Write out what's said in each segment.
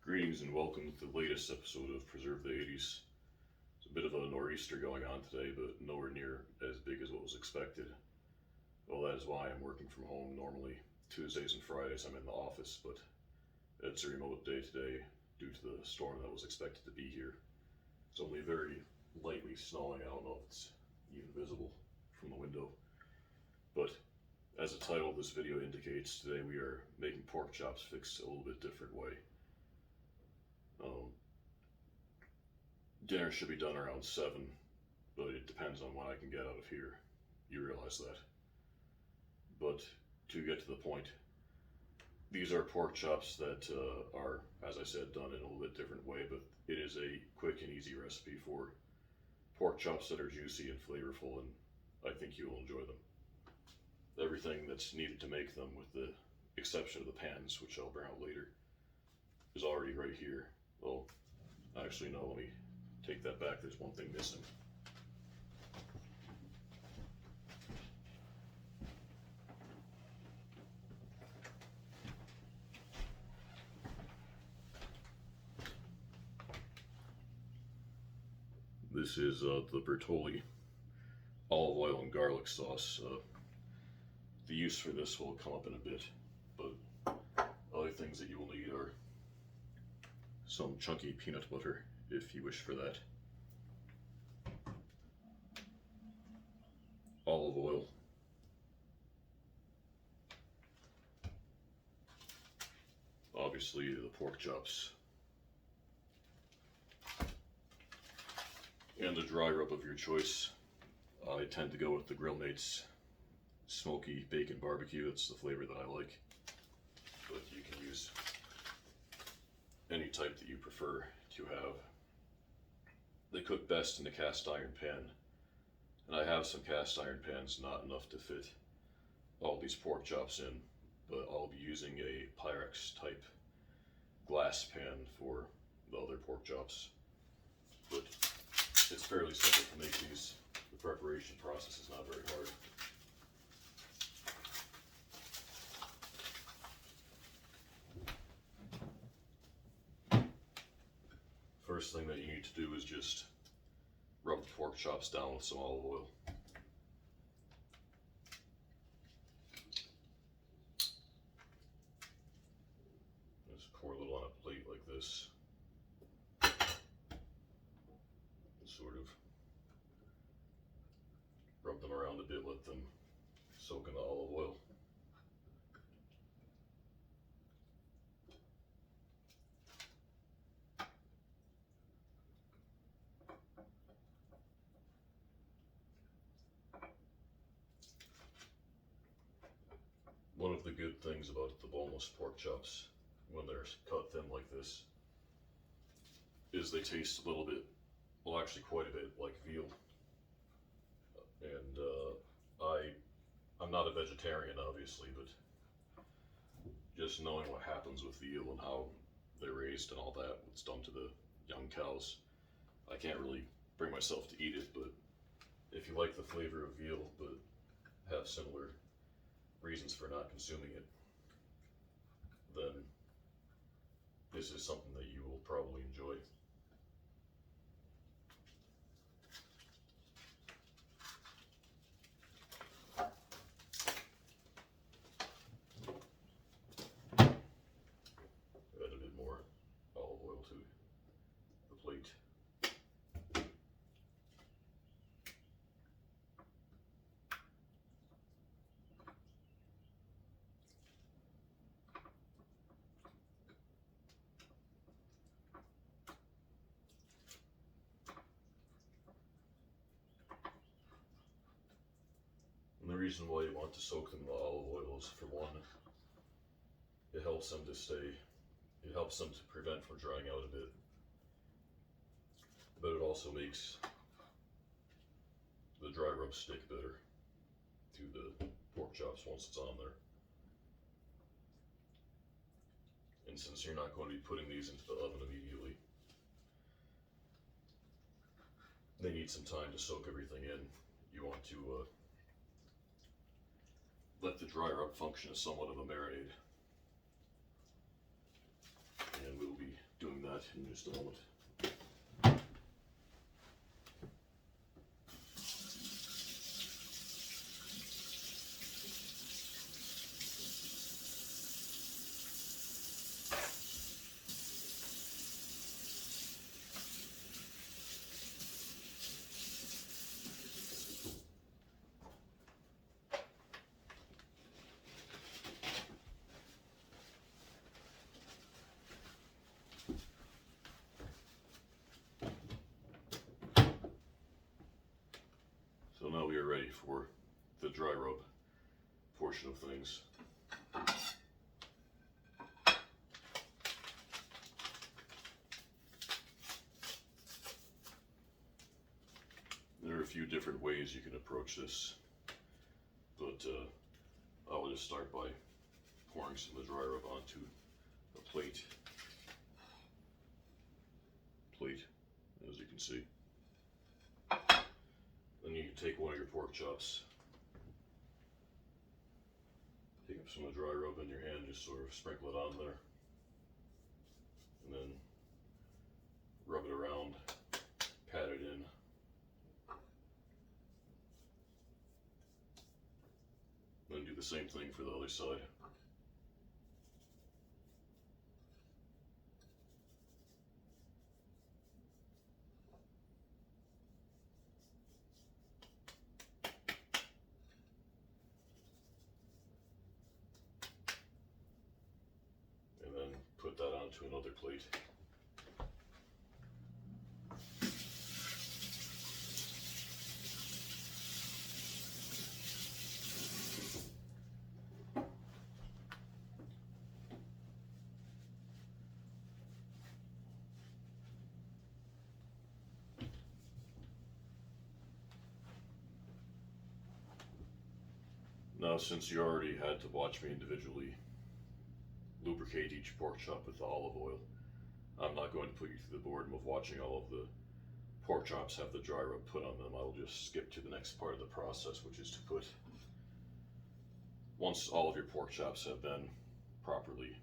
Greetings and welcome to the latest episode of Preserve the 80s. There's a bit of a nor'easter going on today, but nowhere near as big as what was expected. Well, that is why I'm working from home. Normally, Tuesdays and Fridays I'm in the office, but it's a remote day today due to the storm that was expected to be here. It's only very lightly snowing. I don't know if it's even visible from the window. But as the title of this video indicates, today we are making pork chops fixed a little bit different way. Dinner should be done around 7, but it depends on what I can get out of here. You realize that. But to get to the point, these are pork chops that are, as I said, done in a little bit different way, but it is a quick and easy recipe for pork chops that are juicy and flavorful, and I think you will enjoy them. Everything that's needed to make them, with the exception of the pans, which I'll bring out later, is already right here. Well, actually no, let me take that back. There's one thing missing. This is the Bertolli olive oil and garlic sauce. The use for this will come up in a bit, but other things that you will need are some chunky peanut butter, if you wish for that, olive oil, obviously the pork chops, and a dry rub of your choice. I tend to go with the Grillmates Smoky Bacon Barbecue. It's the flavor that I like, but you can use any type that you prefer to have. They cook best in a cast iron pan, and I have some cast iron pans, not enough to fit all these pork chops in, but I'll be using a Pyrex type glass pan for the other pork chops. But it's fairly simple to make these. The preparation process is not very hard. First thing that you need to do is just rub the pork chops down with some olive oil. Just pour a little on a plate like this. And sort of rub them around a bit, let them soak in the olive oil. One of the good things about the boneless pork chops, when they're cut thin like this, is they taste a little bit, well actually quite a bit, like veal. And I'm not a vegetarian obviously, but just knowing what happens with veal and how they're raised and all that, what's done to the young cows, I can't really bring myself to eat it. But if you like the flavor of veal but have similar reasons for not consuming it, then this is something that you will probably enjoy. Add a bit more olive oil to the plate. And the reason why you want to soak them in the olive oil is, for one, it helps them to prevent from drying out a bit, but it also makes the dry rub stick better to the pork chops once it's on there. And since you're not going to be putting these into the oven immediately, they need some time to soak everything in. You want to let the dry rub function as somewhat of a marinade. And we'll be doing that in just a moment. So now we are ready for the dry rub portion of things. There are a few different ways you can approach this, but I will just start by pouring some of the dry rub onto a plate, as you can see. Then you can take one of your pork chops, pick up some of the dry rub in your hand, just sort of sprinkle it on there, and then rub it around, pat it in. Then do the same thing for the other side. And then put that onto another plate. Now, since you already had to watch me individually lubricate each pork chop with olive oil, I'm not going to put you through the boredom of watching all of the pork chops have the dry rub put on them. I'll just skip to the next part of the process, which is to put, once all of your pork chops have been properly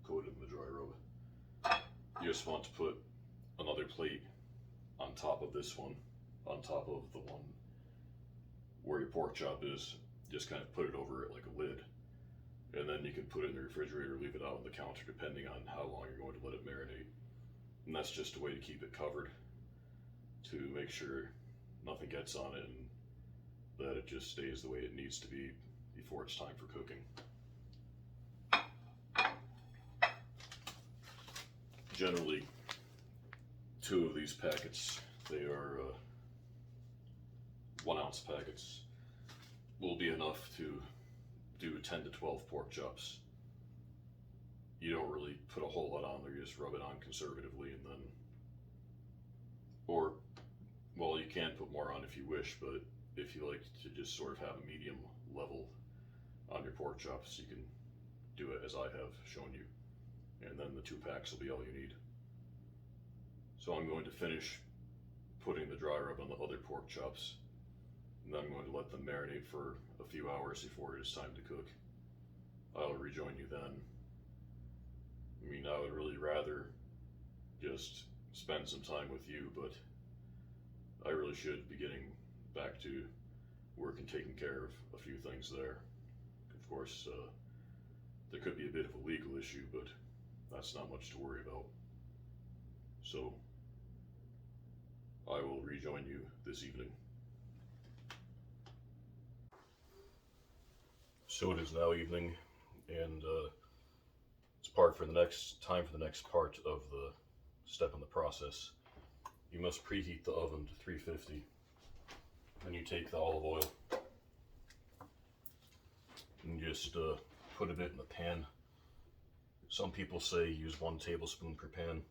coated in the dry rub, you just want to put another plate on top of this one, on top of the one where your pork chop is. Just kind of put it over it like a lid, and then you can put it in the refrigerator or leave it out on the counter depending on how long you're going to let it marinate. And that's just a way to keep it covered, to make sure nothing gets on it and that it just stays the way it needs to be before it's time for cooking. Generally, 2 of these packets, they are 1 ounce packets, will be enough to do 10 to 12 pork chops. You don't really put a whole lot on there, you just rub it on conservatively, and then, or, well, you can put more on if you wish, but if you like to just sort of have a medium level on your pork chops, you can do it as I have shown you, and then the 2 packs will be all you need. So I'm going to finish putting the dry rub on the other pork chops, and then I'm going to let them marinate for a few hours before it is time to cook. I'll rejoin you then. I mean, I would really rather just spend some time with you, but I really should be getting back to work and taking care of a few things there. Of course, there could be a bit of a legal issue, but that's not much to worry about. So, I will rejoin you this evening. So it is now evening, and it's time for the next part of the step in the process. You must preheat the oven to 350. Then you take the olive oil and just put a bit in the pan. Some people say use 1 tablespoon per pan.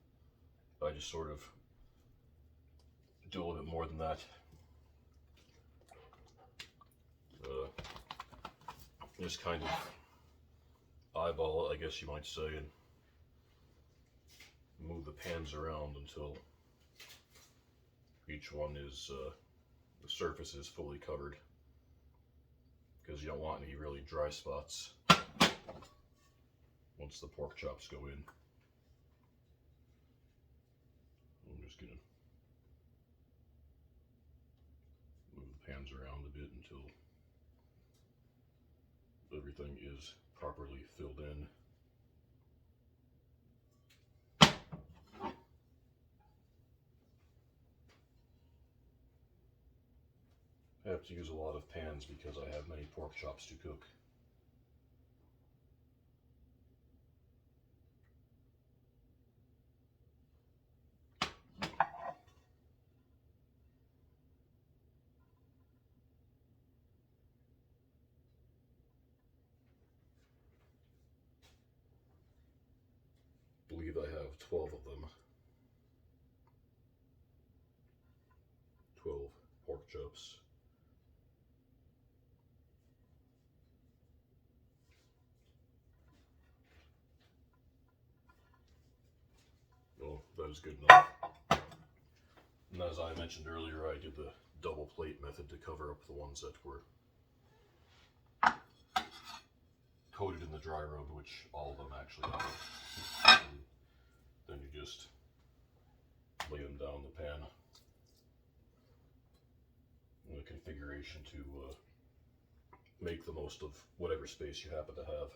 I just sort of do a little bit more than that. Just kind of eyeball it, I guess you might say, and move the pans around until each one is, the surface is fully covered, because you don't want any really dry spots once the pork chops go in. just gonna move the pans around a bit until everything is properly filled in. I have to use a lot of pans because I have many pork chops to cook. I believe I have 12 of them. 12 pork chops. Well, that is good enough. And as I mentioned earlier, I did the double plate method to cover up the ones that were coated in the dry rub, which all of them actually are. And then you just lay them down the pan in a configuration to make the most of whatever space you happen to have.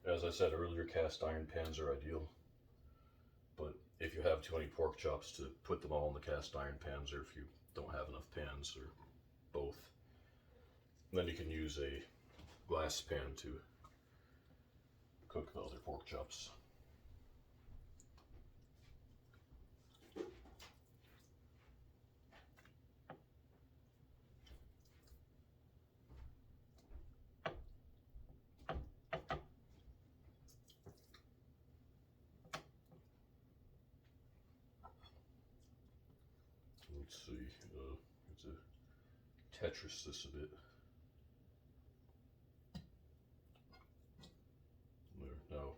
As I said earlier, cast iron pans are ideal, but if you have too many pork chops to put them all in the cast iron pans, or if you don't have enough pans, or both, then you can use a glass pan to cook the other pork chops. Let's see, it's a Tetris this a bit. There, now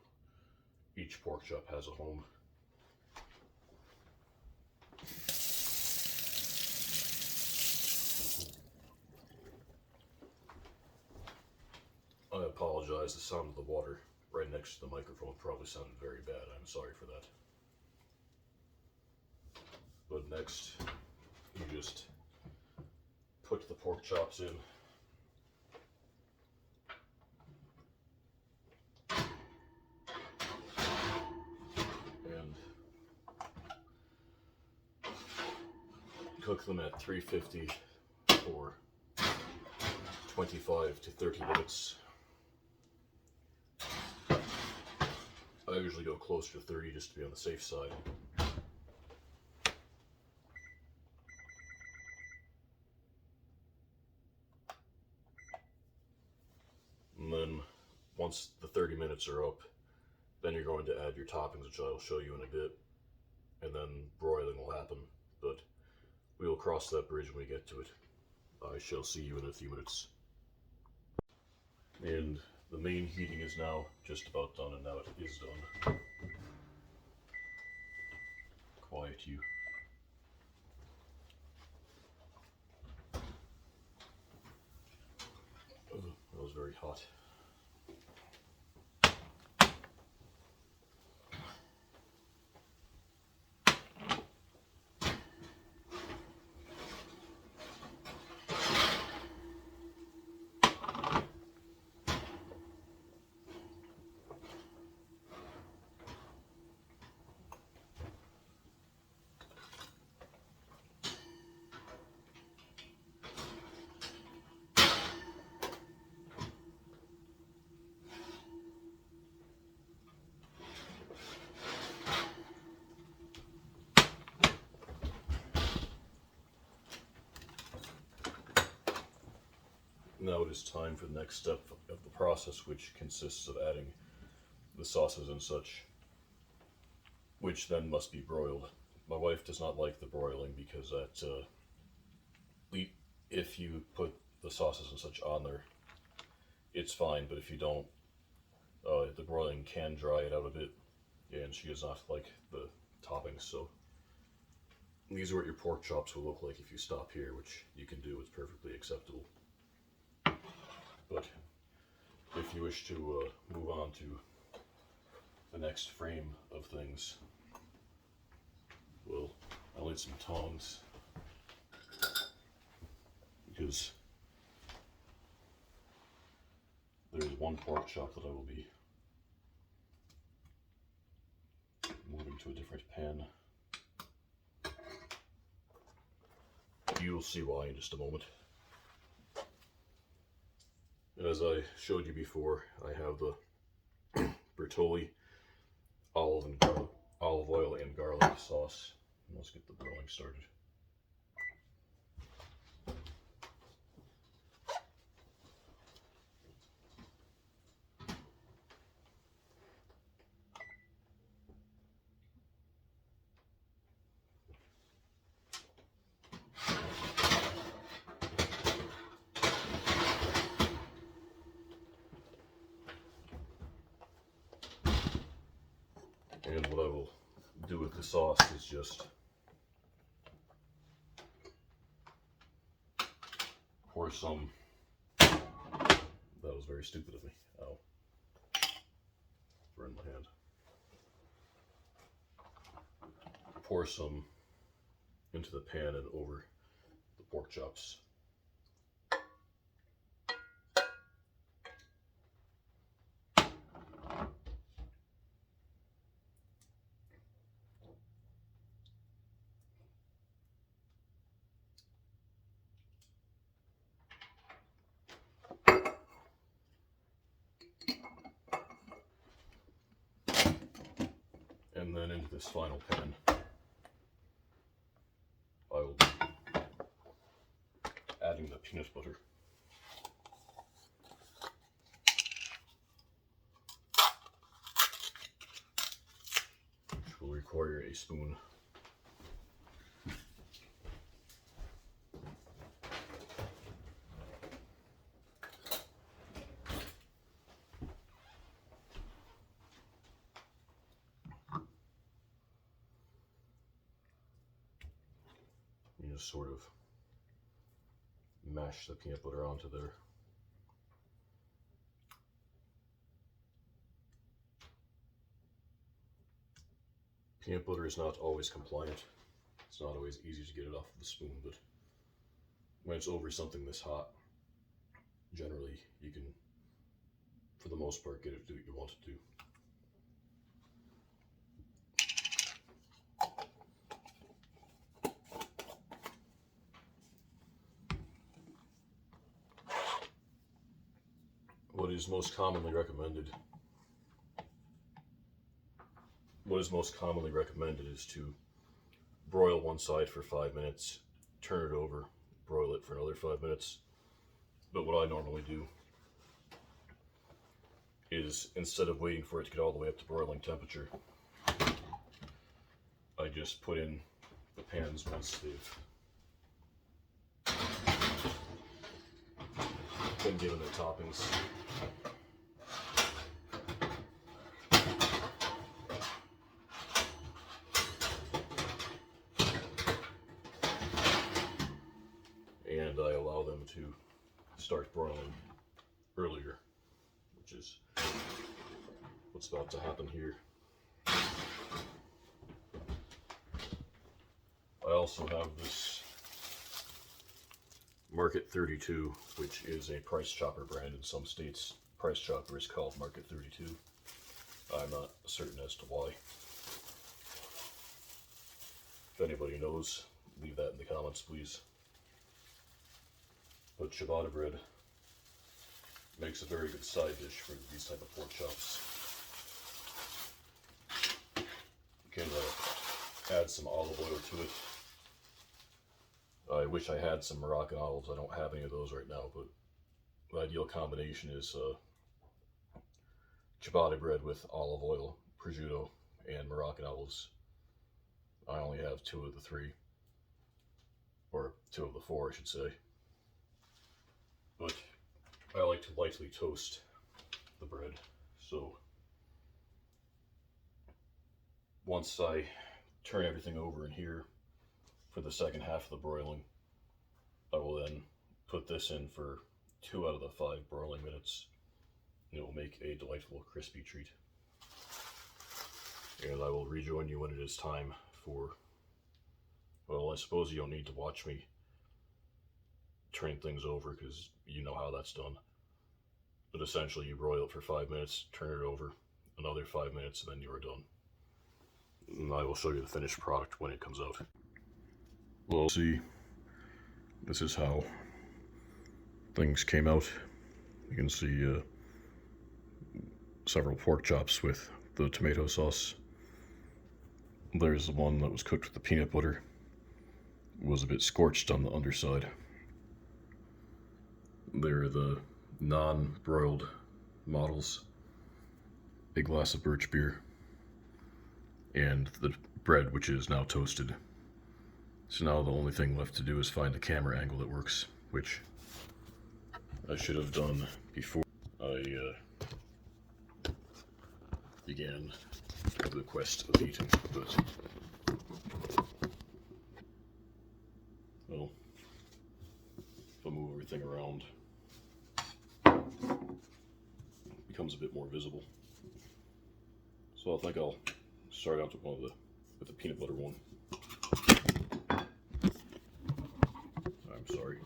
each pork chop has a home. I apologize, the sound of the water right next to the microphone probably sounded very bad. I'm sorry for that. But next, you just put the pork chops in. And cook them at 350 for 25 to 30 minutes. I usually go closer to 30 just to be on the safe side. And then once the 30 minutes are up, then you're going to add your toppings, which I'll show you in a bit, and then broiling will happen, but we will cross that bridge when we get to it. I shall see you in a few minutes. And the main heating is now just about done, and now it is done. Quiet you. Oh, that was very hot. Now it is time for the next step of the process, which consists of adding the sauces and such, which then must be broiled. My wife does not like the broiling because if you put the sauces and such on there, it's fine, but if you don't, the broiling can dry it out a bit, and she does not like the toppings. So these are what your pork chops will look like if you stop here, which you can do, it's perfectly acceptable. But if you wish to move on to the next frame of things, well, I'll need some tongs, because there's one pork chop that I will be moving to a different pan. You'll see why in just a moment. And as I showed you before, I have the Bertolli olive oil and garlic sauce. And let's get the broiling started. And what I will do with the sauce is just pour some, that was very stupid of me, ow, burned my hand. Pour some into the pan and over the pork chops. And then into this final pan, I will be adding the peanut butter. Which will require a spoon. You just sort of mash the peanut butter onto there. Peanut butter is not always compliant. It's not always easy to get it off of the spoon, but when it's over something this hot, generally you can, for the most part, get it to do what you want it to do. What is most commonly recommended is to broil one side for 5 minutes, turn it over, broil it for another 5 minutes. But what I normally do is, instead of waiting for it to get all the way up to broiling temperature, I just put in the pans once they've been given their toppings. And I allow them to start broiling earlier, which is what's about to happen here. I also have this Market 32, which is a Price Chopper brand. In some states, Price Chopper is called Market 32. I'm not certain as to why. If anybody knows, leave that in the comments, please. But ciabatta bread makes a very good side dish for these type of pork chops. You can add some olive oil to it. I wish I had some Moroccan olives. I don't have any of those right now, but the ideal combination is ciabatta bread with olive oil, prosciutto, and Moroccan olives. I only have 2 of the 3, or 2 of the 4, I should say. But I like to lightly toast the bread, so once I turn everything over in here for the second half of the broiling, I will then put this in for 2 out of the 5 broiling minutes, and it will make a delightful crispy treat. and I will rejoin you when it is time for, well, I suppose you don't need to watch me turn things over because you know how that's done. But essentially, you broil it for 5 minutes, turn it over, another 5 minutes, and then you are done. And I will show you the finished product when it comes out. Well, see, this is how things came out. You can see several pork chops with the tomato sauce. There's the one that was cooked with the peanut butter. It was a bit scorched on the underside. There are the non-broiled models, a glass of birch beer, and the bread, which is now toasted. So now the only thing left to do is find the camera angle that works, which I should have done before I began the quest of eating, but, well, if I move everything around, it becomes a bit more visible. So I think I'll start out with the peanut butter one. I'm sorry.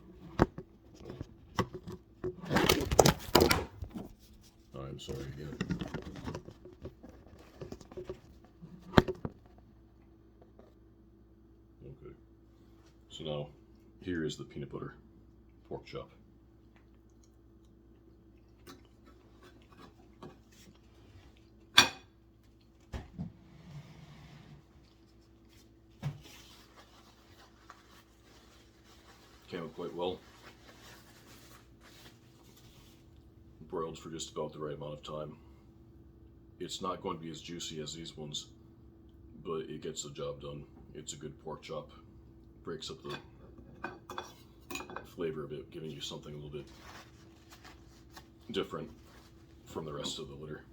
I'm sorry again. Okay. So now, here is the peanut butter pork chop. Came out quite well. Broiled for just about the right amount of time. It's not going to be as juicy as these ones, but it gets the job done. It's a good pork chop. Breaks up the flavor a bit, giving you something a little bit different from the rest of the litter.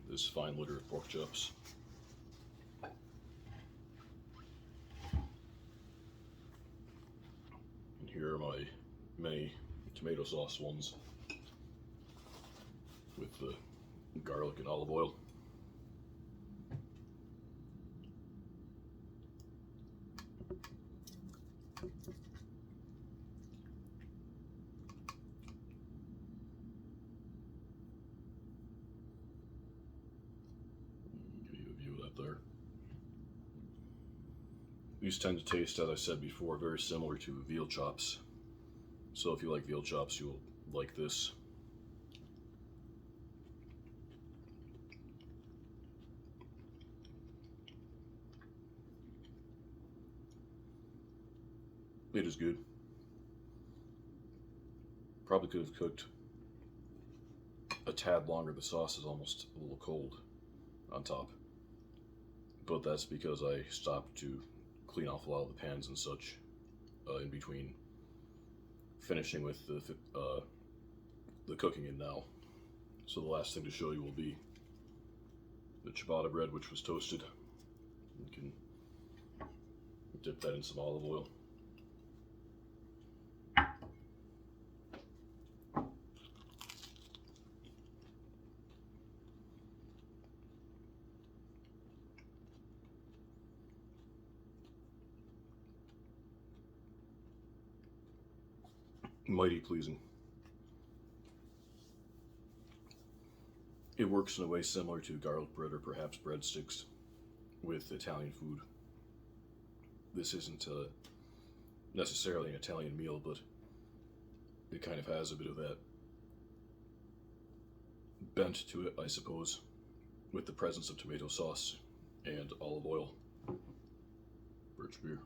This fine litter of pork chops. And here are my many tomato sauce ones with the garlic and olive oil. Give you a view of that there. These tend to taste, as I said before, very similar to veal chops. So if you like veal chops, you'll like this. It is good. Probably could have cooked a tad longer. The sauce is almost a little cold on top. But that's because I stopped to clean off a lot of the pans and such in between finishing with the cooking in now. So the last thing to show you will be the ciabatta bread, which was toasted. You can dip that in some olive oil. Mighty pleasing. It works in a way similar to garlic bread or perhaps breadsticks with Italian food. This isn't necessarily an Italian meal, but it kind of has a bit of that bent to it, I suppose, with the presence of tomato sauce and olive oil. Birch beer.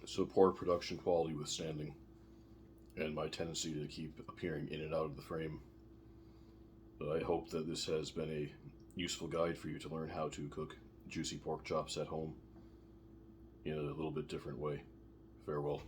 So poor production quality withstanding, and my tendency to keep appearing in and out of the frame. But I hope that this has been a useful guide for you to learn how to cook juicy pork chops at home in a little bit different way. Farewell.